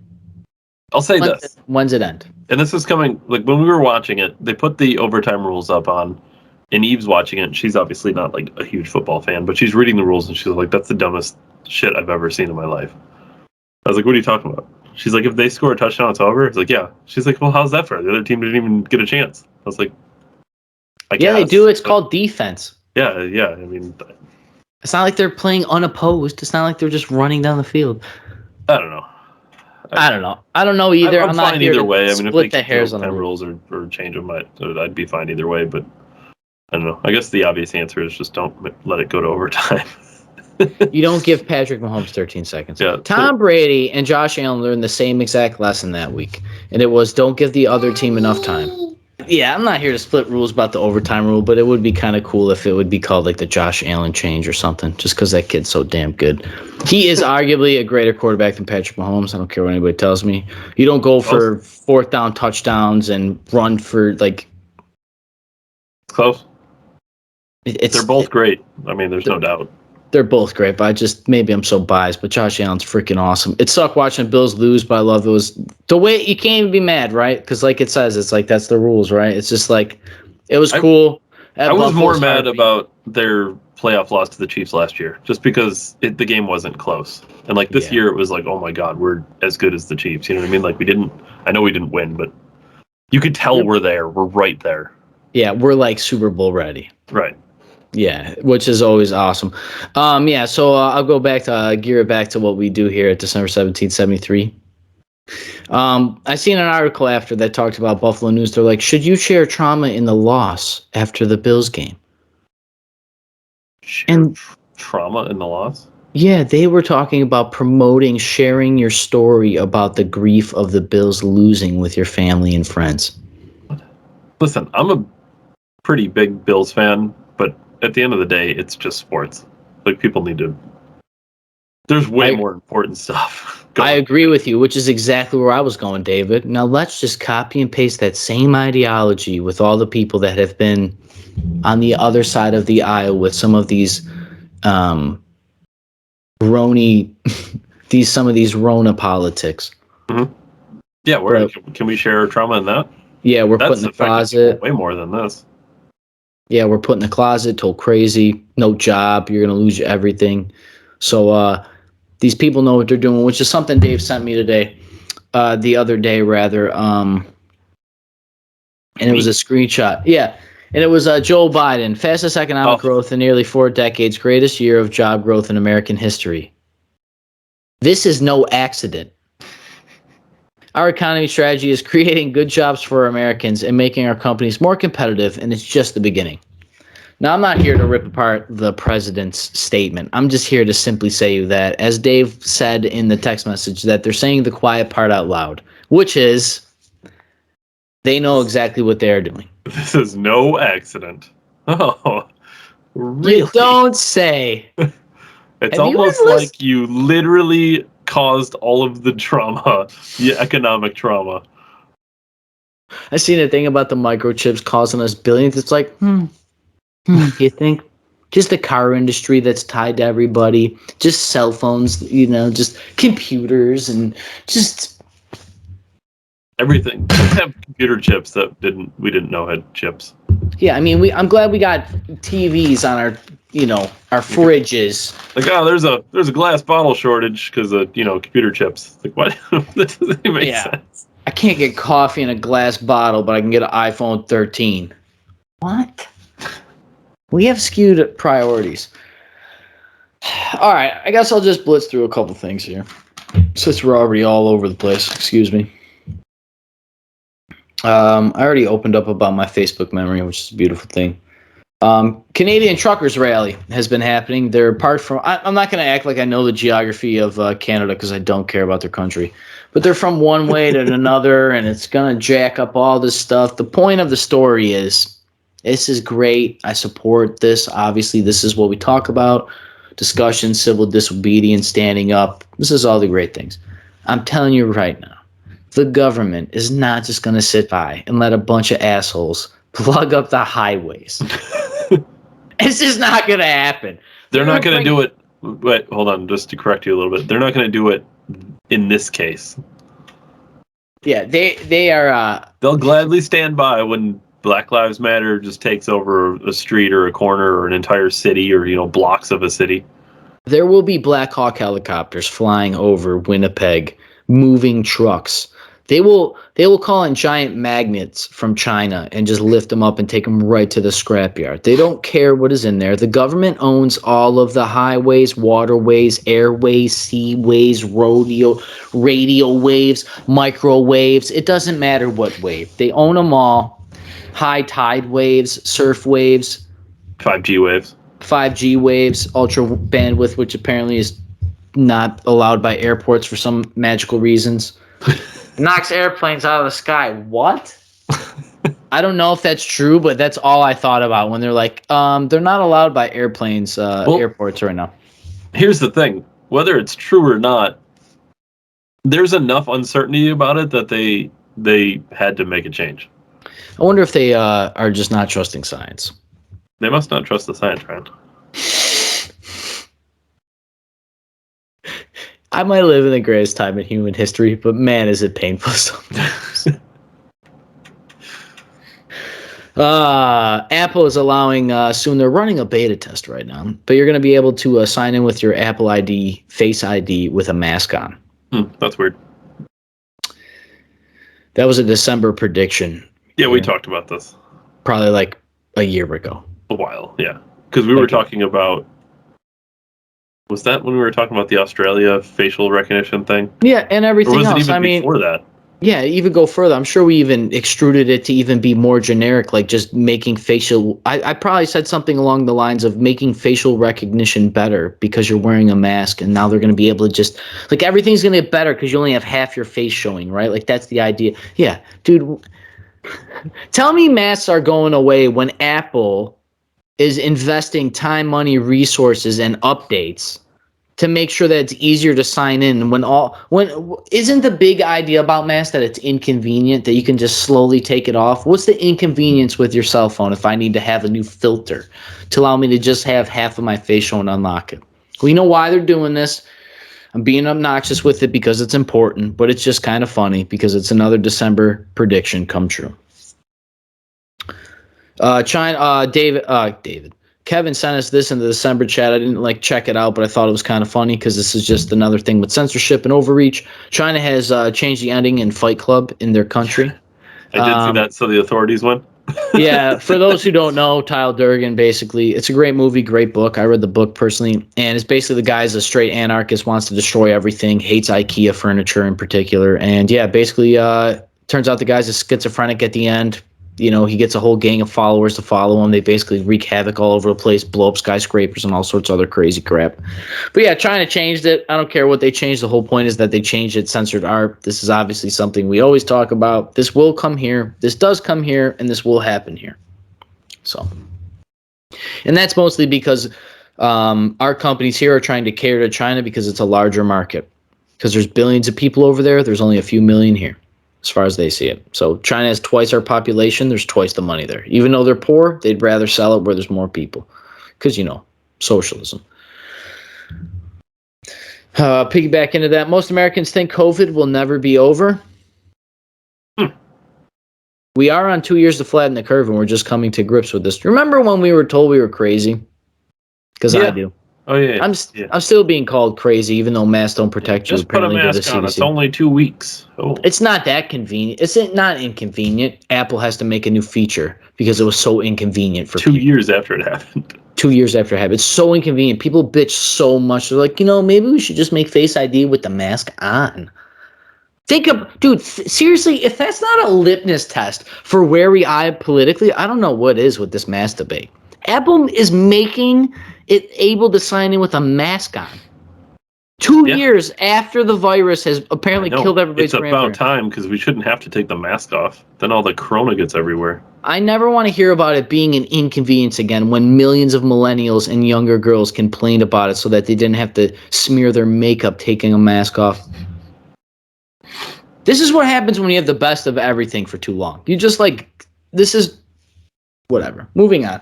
I'll say this. When's it end? And this is coming, like, when we were watching it, they put the overtime rules up on, and Eve's watching it. She's obviously not, like, a huge football fan, but she's reading the rules, and she's like, that's the dumbest shit I've ever seen in my life. I was like, what are you talking about? She's like, if they score a touchdown, it's over? It's like, yeah. She's like, well, how's that fair? The other team didn't even get a chance. I was like, I guess. Yeah, they do. It's called defense. Yeah. I mean, it's not like they're playing unopposed. It's not like they're just running down the field. I don't know. I don't know either. I'm not fine either way. I mean, if they the hairs on the rules or change them, I'd be fine either way. But I don't know. I guess the obvious answer is just don't let it go to overtime. You don't give Patrick Mahomes 13 seconds. Yeah, Tom Brady and Josh Allen learned the same exact lesson that week, and it was don't give the other team enough time. Yeah, I'm not here to split rules about the overtime rule, but it would be kind of cool if it would be called like the Josh Allen change or something, just because that kid's so damn good. He is arguably a greater quarterback than Patrick Mahomes. I don't care what anybody tells me. You don't go for fourth down touchdowns and run for like... Close. They're both great. I mean, there's no doubt. They're both great, but maybe I'm so biased, but Josh Allen's freaking awesome. It sucked watching the Bills lose, but I love the way you can't even be mad, right? Because like it says, it's like that's the rules, right? It's just like it was cool. I was more mad about their playoff loss to the Chiefs last year, just because the game wasn't close. And like this year, it was like, oh my God, we're as good as the Chiefs. You know what I mean? Like I know we didn't win, but you could tell we're there. We're right there. Yeah, we're like Super Bowl ready. Right. Yeah, which is always awesome. So I'll go back to gear it back to what we do here at December 17th, 73. I seen an article after that talked about Buffalo News. They're like, should you share trauma in the loss after the Bills game? Trauma in the loss? Yeah, they were talking about promoting sharing your story about the grief of the Bills losing with your family and friends. Listen, I'm a pretty big Bills fan, but at the end of the day, it's just sports. Like, people need to... There's way more important stuff. I agree with you, which is exactly where I was going, David. Now, let's just copy and paste that same ideology with all the people that have been on the other side of the aisle with some of these some of these Rona politics. Mm-hmm. Yeah, can we share trauma in that? Yeah, we're putting the closet. Way more than this. Yeah, we're put in the closet, told crazy, no job, you're going to lose everything. So these people know what they're doing, which is something Dave sent me today, the other day, rather. And it was a screenshot. Yeah, and it was Joe Biden, fastest economic growth in nearly 4 decades, greatest year of job growth in American history. This is no accident. Our economy strategy is creating good jobs for Americans and making our companies more competitive, and it's just the beginning. Now, I'm not here to rip apart the president's statement. I'm just here to simply say that, as Dave said in the text message, that they're saying the quiet part out loud, which is they know exactly what they're doing. This is no accident. Oh, really? You don't say. It's almost like you literally caused all of the trauma, the economic trauma. I seen a thing about the microchips causing us billions. It's like, you think just the car industry that's tied to everybody, just cell phones, just computers and just everything. We have computer chips that we didn't know had chips. Yeah, I mean, I'm glad we got TVs on our fridges. Like, there's a glass bottle shortage because of computer chips. Like, what? That doesn't even make sense. I can't get coffee in a glass bottle, but I can get an iPhone 13. What? We have skewed priorities. All right, I guess I'll just blitz through a couple things here, since we're already all over the place. Excuse me. I already opened up about my Facebook memory, which is a beautiful thing. Canadian Truckers Rally has been happening. They're apart from... I'm not going to act like I know the geography of Canada because I don't care about their country. But they're from one way to another, and it's going to jack up all this stuff. The point of the story is, this is great. I support this. Obviously, this is what we talk about. Discussion, civil disobedience, standing up. This is all the great things. I'm telling you right now, the government is not just going to sit by and let a bunch of assholes plug up the highways. It's just not going to happen. They're not going to do it. Wait, hold on. Just to correct you a little bit. They're not going to do it in this case. Yeah, they are. They'll gladly stand by when Black Lives Matter just takes over a street or a corner or an entire city or, blocks of a city. There will be Black Hawk helicopters flying over Winnipeg, moving trucks. They will call in giant magnets from China and just lift them up and take them right to the scrapyard. They don't care what is in there. The government owns all of the highways, waterways, airways, seaways, radio waves, microwaves. It doesn't matter what wave. They own them all. High tide waves, surf waves. 5G waves. 5G waves, ultra bandwidth, which apparently is not allowed by airports for some magical reasons. Knocks airplanes out of the sky. What? I don't know if that's true, but that's all I thought about when they're like, they're not allowed by airplanes, airports right now. Here's the thing. Whether it's true or not, there's enough uncertainty about it that they had to make a change. I wonder if they are just not trusting science. They must not trust the science, Ryan. I might live in the greatest time in human history, but man, is it painful sometimes. Apple is allowing soon. They're running a beta test right now, but you're going to be able to sign in with your Apple ID, Face ID, with a mask on. That's weird. That was a December prediction. Yeah, we talked about this probably like a year ago. A while, yeah, because we were talking about. Was that when we were talking about the Australia facial recognition thing? Yeah, and everything or was else. It even before that? Yeah, even go further. I'm sure we even extruded it to even be more generic, like just making facial. I probably said something along the lines of making facial recognition better because you're wearing a mask, and now they're going to be able to just like everything's going to get better because you only have half your face showing, right? Like that's the idea. Yeah, dude. Tell me masks are going away when Apple is investing time, money, resources, and updates to make sure that it's easier to sign in. When isn't the big idea about masks that it's inconvenient, that you can just slowly take it off? What's the inconvenience with your cell phone if I need to have a new filter to allow me to just have half of my face shown and unlock it? We know why they're doing this. I'm being obnoxious with it because it's important, but it's just kind of funny because it's another December prediction come true. David. Kevin sent us this in the December chat. I didn't check it out, but I thought it was kind of funny because this is just another thing with censorship and overreach. China has changed the ending in Fight Club in their country. I did see that, so the authorities won. Yeah, for those who don't know, Tyler Durden, basically, it's a great movie, great book. I read the book personally, and it's basically the guy's a straight anarchist, wants to destroy everything, hates IKEA furniture in particular, and yeah, basically, turns out the guy's a schizophrenic at the end. You know, he gets a whole gang of followers to follow him. They basically wreak havoc all over the place, blow up skyscrapers and all sorts of other crazy crap. But yeah, China changed it. I don't care what they changed. The whole point is that they changed it, censored art. This is obviously something we always talk about. This will come here. This does come here, and this will happen here. So, and that's mostly because our companies here are trying to cater to China because it's a larger market. Because there's billions of people over there. There's only a few million here, as far as they see it. So China has twice our population. There's twice the money there. Even though they're poor, they'd rather sell it where there's more people. Because, socialism. Piggyback into that, most Americans think COVID will never be over. We are on 2 years to flatten the curve, and we're just coming to grips with this. Remember when we were told we were crazy? Because I do. Oh, yeah. I'm still being called crazy, even though masks don't protect you. Just put a mask on. It's only 2 weeks. Oh. It's not that convenient. It's not inconvenient. Apple has to make a new feature because it was so inconvenient for 2 people. years after it happened. 2 years after it happened. It's so inconvenient. People bitch so much. They're like, maybe we should just make Face ID with the mask on. Dude, seriously, if that's not a litmus test for where we are politically, I don't know what is with this mask debate. Apple is making it able to sign in with a mask on. 2 years after the virus has apparently killed everybody's grandparents. It's about time because we shouldn't have to take the mask off. Then all the corona gets everywhere. I never want to hear about it being an inconvenience again when millions of millennials and younger girls complained about it so that they didn't have to smear their makeup taking a mask off. This is what happens when you have the best of everything for too long. You just this is whatever. Moving on.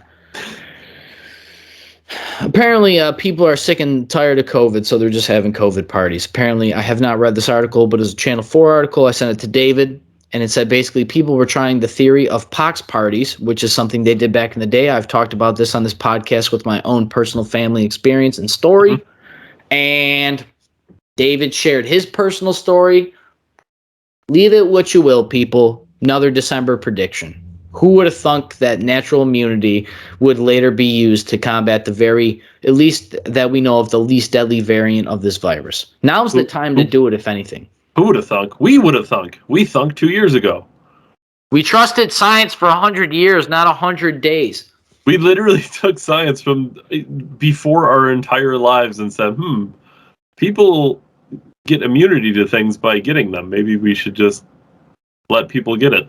Apparently, people are sick and tired of COVID, so they're just having COVID parties. Apparently, I have not read this article, but it's a Channel 4 article. I sent it to David, and it said basically people were trying the theory of pox parties, which is something they did back in the day. I've talked about this on this podcast with my own personal family experience and story. And David shared his personal story. Leave it what you will, people. Another December prediction. Who would have thunk that natural immunity would later be used to combat at least that we know of, the least deadly variant of this virus? Now's the time to do it, if anything. Who would have thunk? We would have thunk. We thunk 2 years ago. We trusted science for 100 years, not 100 days. We literally took science from before our entire lives and said, people get immunity to things by getting them. Maybe we should just let people get it.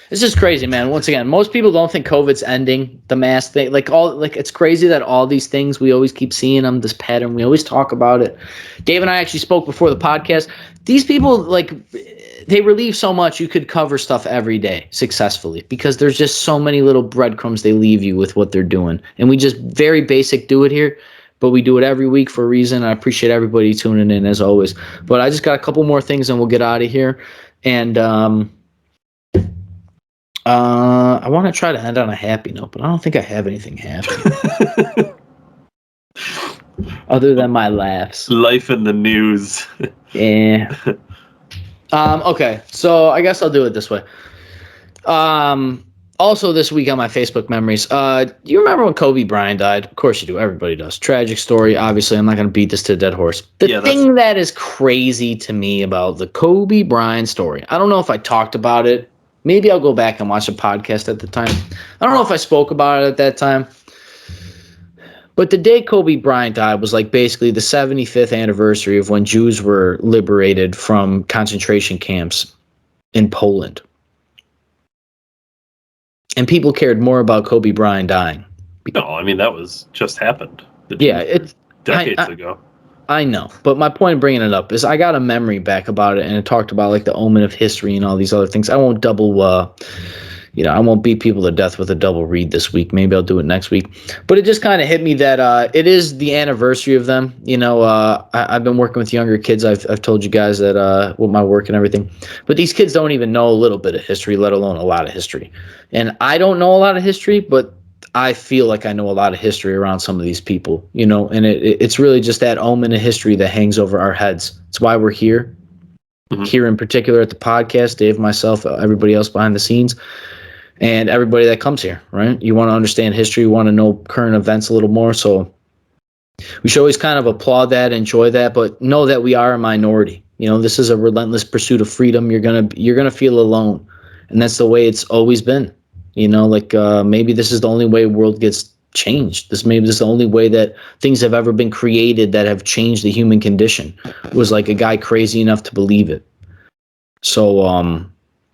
This is crazy, man. Once again, most people don't think COVID's ending. The mask thing, it's crazy that all these things, we always keep seeing them, this pattern. We always talk about it. Dave and I actually spoke before the podcast. These people, they relieve so much. You could cover stuff every day successfully because there's just so many little breadcrumbs they leave you with what they're doing. And we just very basic do it here. but we do it every week for a reason. I appreciate everybody tuning in as always. But I just got a couple more things and we'll get out of here. And I want to try to end on a happy note, but I don't think I have anything happy. Other than my laughs. Life in the news. Yeah. Okay, so I guess I'll do it this way. Also this week on my Facebook memories, do you remember when Kobe Bryant died? Of course you do. Everybody does. Tragic story. Obviously, I'm not going to beat this to a dead horse. The thing that is crazy to me about the Kobe Bryant story, I don't know if I talked about it. Maybe I'll go back and watch a podcast at the time. I don't know if I spoke about it at that time. But the day Kobe Bryant died was like basically the 75th anniversary of when Jews were liberated from concentration camps in Poland. And people cared more about Kobe Bryant dying. No, I mean, that was just happened. It's decades ago. I know, but my point of bringing it up is I got a memory back about it, and it talked about like the omen of history and all these other things. I won't I won't beat people to death with a double read this week. Maybe I'll do it next week. But it just kind of hit me that it is the anniversary of them. I've been working with younger kids. I've told you guys that with my work and everything. But these kids don't even know a little bit of history, let alone a lot of history. And I don't know a lot of history, but I feel like I know a lot of history around some of these people, and it's really just that omen of history that hangs over our heads. It's why we're here, here in particular at the podcast, Dave, myself, everybody else behind the scenes, and everybody that comes here, right? You want to understand history, you want to know current events a little more, so we should always kind of applaud that, enjoy that, but know that we are a minority. This is a relentless pursuit of freedom. You're gonna feel alone, and that's the way it's always been. Maybe this is the only way the world gets changed. Maybe this is the only way that things have ever been created that have changed the human condition. It was like a guy crazy enough to believe it. So,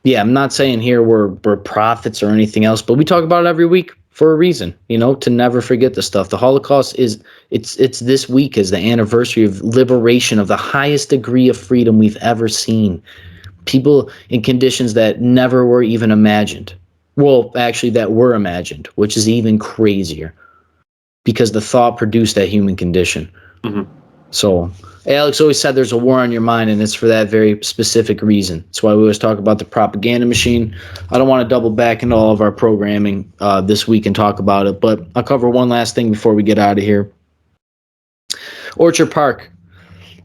yeah, I'm not saying here we're prophets or anything else, but we talk about it every week for a reason, to never forget the stuff. The Holocaust it's this week is the anniversary of liberation of the highest degree of freedom we've ever seen. People in conditions that never were even imagined. Well, actually, that were imagined, which is even crazier because the thought produced that human condition. Mm-hmm. So Alex always said there's a war on your mind, and it's for that very specific reason. That's why we always talk about the propaganda machine. I don't want to double back into all of our programming this week and talk about it, but I'll cover one last thing before we get out of here. Orchard Park.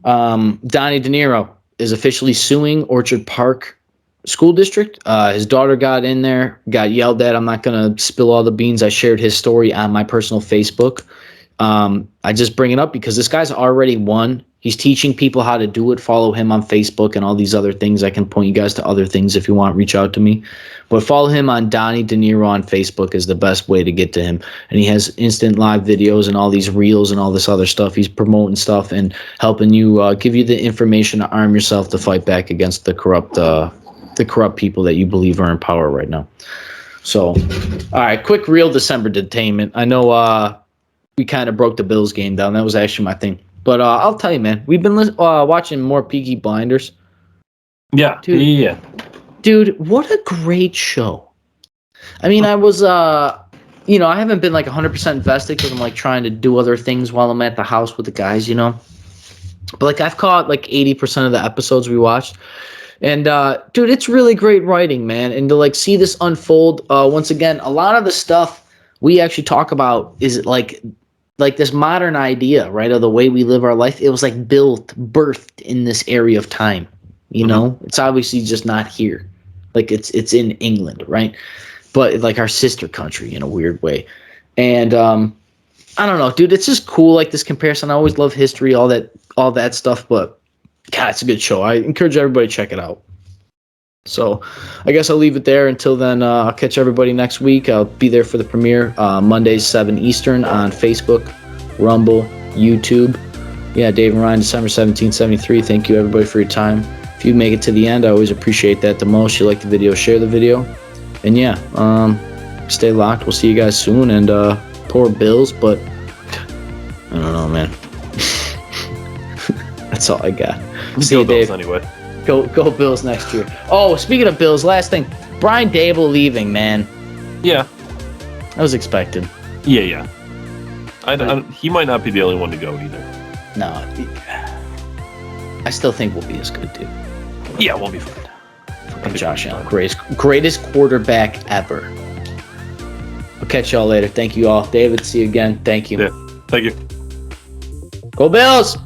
Donnie De Niro is officially suing Orchard Park School District. His daughter got in there, got yelled at. I'm not going to spill all the beans. I shared his story on my personal Facebook. I just bring it up because this guy's already won. He's teaching people how to do it. Follow him on Facebook and all these other things. I can point you guys to other things if you want. Reach out to me. But follow him on Donnie De Niro on Facebook is the best way to get to him. And he has instant live videos and all these reels and all this other stuff. He's promoting stuff and helping you, give you the information to arm yourself to fight back against the corrupt people that you believe are in power right now. So, all right, quick real Decembertainment. I know we kind of broke the Bills game down. That was actually my thing. But I'll tell you, man, we've been watching more Peaky Blinders. Yeah, dude, Dude, what a great show. I mean, I was, I haven't been like 100% invested because I'm like trying to do other things while I'm at the house with the guys, But like I've caught like 80% of the episodes we watched. And, dude, it's really great writing, man. And to like see this unfold, once again, a lot of the stuff we actually talk about is like this modern idea, right, of the way we live our life. It was like birthed in this area of time, It's obviously just not here. Like it's in England, right? But like our sister country in a weird way. And I don't know, dude, it's just cool, like this comparison. I always love history, all that stuff, but God, it's a good show. I encourage everybody to check it out. So I guess I'll leave it there. Until then, I'll catch everybody next week. I'll be there for the premiere, Mondays, 7 Eastern on Facebook, Rumble, YouTube. Yeah, Dave and Ryan, December 1773. Thank you, everybody, for your time. If you make it to the end, I always appreciate that the most. You like the video, share the video. And yeah, stay locked. We'll see you guys soon. And poor Bills, but I don't know, man. That's all I got. See you, Dave. Anyway. Go Bills next year. Oh, speaking of Bills, last thing. Brian Dable leaving, man. Yeah. That was expected. Yeah. He might not be the only one to go either. No, I still think we'll be as good, dude. Yeah, we'll be fine. Fucking Josh Allen, greatest quarterback ever. I'll catch y'all later. Thank you all. David, see you again. Thank you. Yeah, thank you. Go Bills!